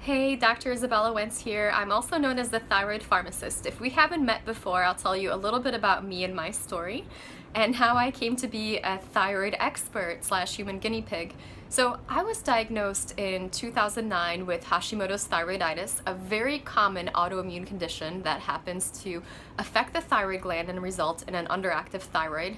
Hey, Dr. Izabella Wentz here. I'm also known as the thyroid pharmacist. If we haven't met before, I'll tell you a little bit about me and my story and how I came to be a thyroid expert slash human guinea pig. So I was diagnosed in 2009 with Hashimoto's thyroiditis, a very common autoimmune condition that happens to affect the thyroid gland and result in an underactive thyroid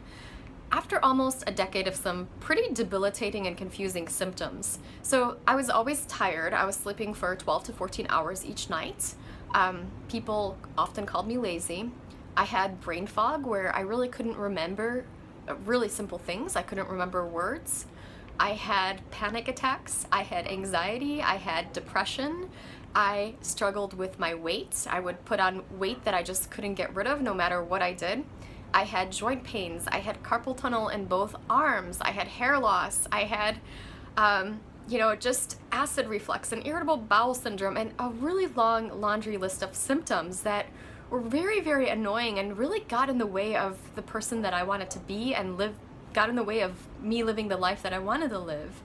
after almost a decade of some pretty debilitating and confusing symptoms. So I was always tired. I was sleeping for 12 to 14 hours each night. People often called me lazy. I had brain fog where I really couldn't remember really simple things. I couldn't remember words. I had panic attacks. I had anxiety. I had depression. I struggled with my weight. I would put on weight that I just couldn't get rid of no matter what I did. I had joint pains, I had carpal tunnel in both arms, I had hair loss, I had, just acid reflux and irritable bowel syndrome and a really long laundry list of symptoms that were very, very annoying and really got in the way of the person that I wanted to be and got in the way of me living the life that I wanted to live.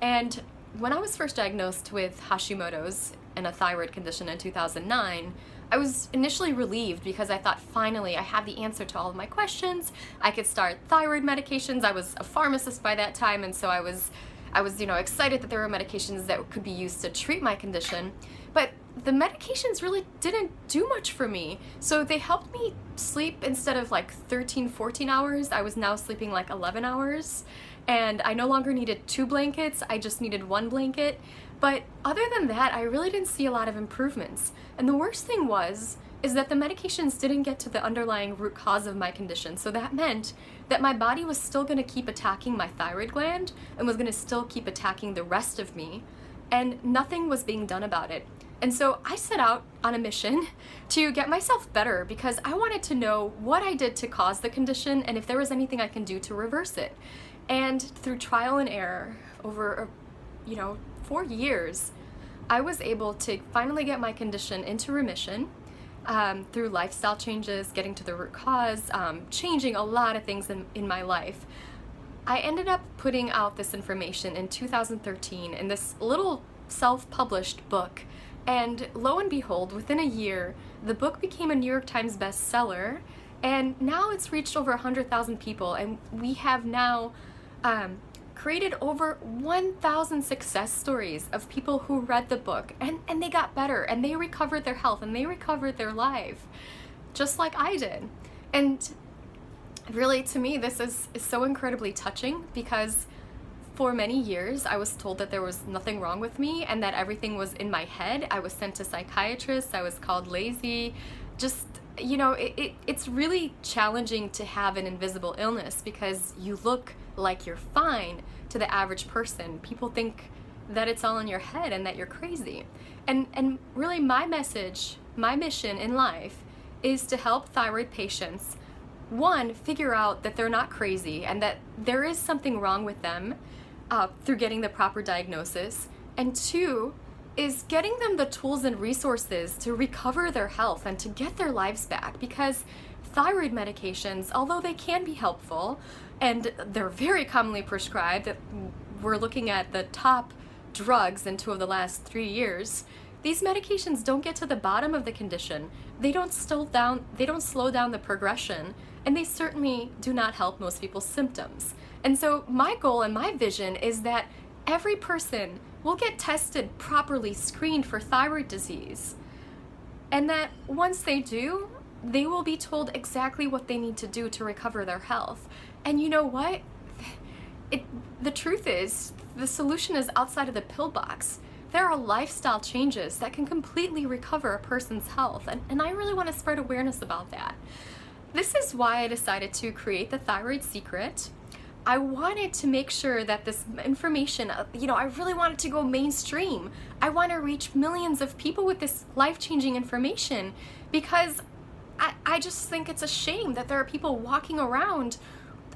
And when I was first diagnosed with Hashimoto's and a thyroid condition in 2009, I was initially relieved because I thought finally I have the answer to all of my questions. I could start thyroid medications. I was a pharmacist by that time, and so I was excited that there were medications that could be used to treat my condition. But the medications really didn't do much for me. So they helped me sleep instead of like 13, 14 hours. I was now sleeping like 11 hours. And I no longer needed 2 blankets, I just needed 1 blanket. But other than that, I really didn't see a lot of improvements. And the worst thing is that the medications didn't get to the underlying root cause of my condition. So that meant that my body was still gonna keep attacking my thyroid gland and was gonna still keep attacking the rest of me. And nothing was being done about it. And so I set out on a mission to get myself better because I wanted to know what I did to cause the condition and if there was anything I can do to reverse it. And through trial and error over, 4 years, I was able to finally get my condition into remission through lifestyle changes, getting to the root cause, changing a lot of things in my life. I ended up putting out this information in 2013 in this little self-published book. And lo and behold, within a year, the book became a New York Times bestseller, and now it's reached over 100,000 people, and we have now created over 1,000 success stories of people who read the book and they got better and they recovered their health and they recovered their life just like I did. And really, to me, this is so incredibly touching because for many years I was told that there was nothing wrong with me and that everything was in my head. I was sent to psychiatrists, I was called lazy. Just, it's really challenging to have an invisible illness because you look like you're fine to the average person. People think that it's all in your head and that you're crazy. And really my mission in life is to help thyroid patients, one, figure out that they're not crazy and that there is something wrong with them through getting the proper diagnosis, and two, is getting them the tools and resources to recover their health and to get their lives back, because thyroid medications, although they can be helpful and they're very commonly prescribed, we're looking at the top drugs in 2 of the last 3 years, these medications don't get to the bottom of the condition. They don't slow down the progression, and they certainly do not help most people's symptoms. And so my goal and my vision is that every person will get tested properly, screened for thyroid disease, and that once they do, they will be told exactly what they need to do to recover their health. And you know what? The truth is, the solution is outside of the pill box. There are lifestyle changes that can completely recover a person's health, and I really want to spread awareness about that. This is why I decided to create the Thyroid Secret. I wanted to make sure that this information, I really wanted to go mainstream. I want to reach millions of people with this life-changing information because I just think it's a shame that there are people walking around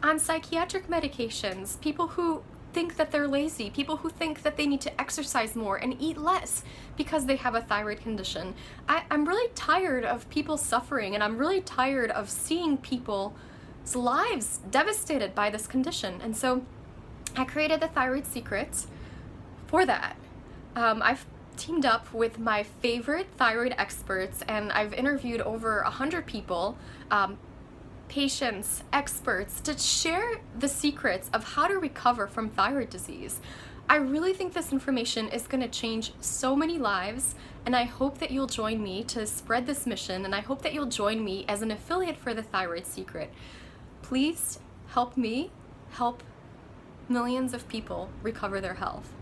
on psychiatric medications, people who think that they're lazy, people who think that they need to exercise more and eat less because they have a thyroid condition. I'm really tired of people suffering, and I'm really tired of seeing people's lives devastated by this condition. And so I created the Thyroid Secret for that. I've teamed up with my favorite thyroid experts, and I've interviewed over 100 people, patients, experts, to share the secrets of how to recover from thyroid disease. I really think this information is going to change so many lives, and I hope that you'll join me to spread this mission, and I hope that you'll join me as an affiliate for the Thyroid Secret. Please help me help millions of people recover their health.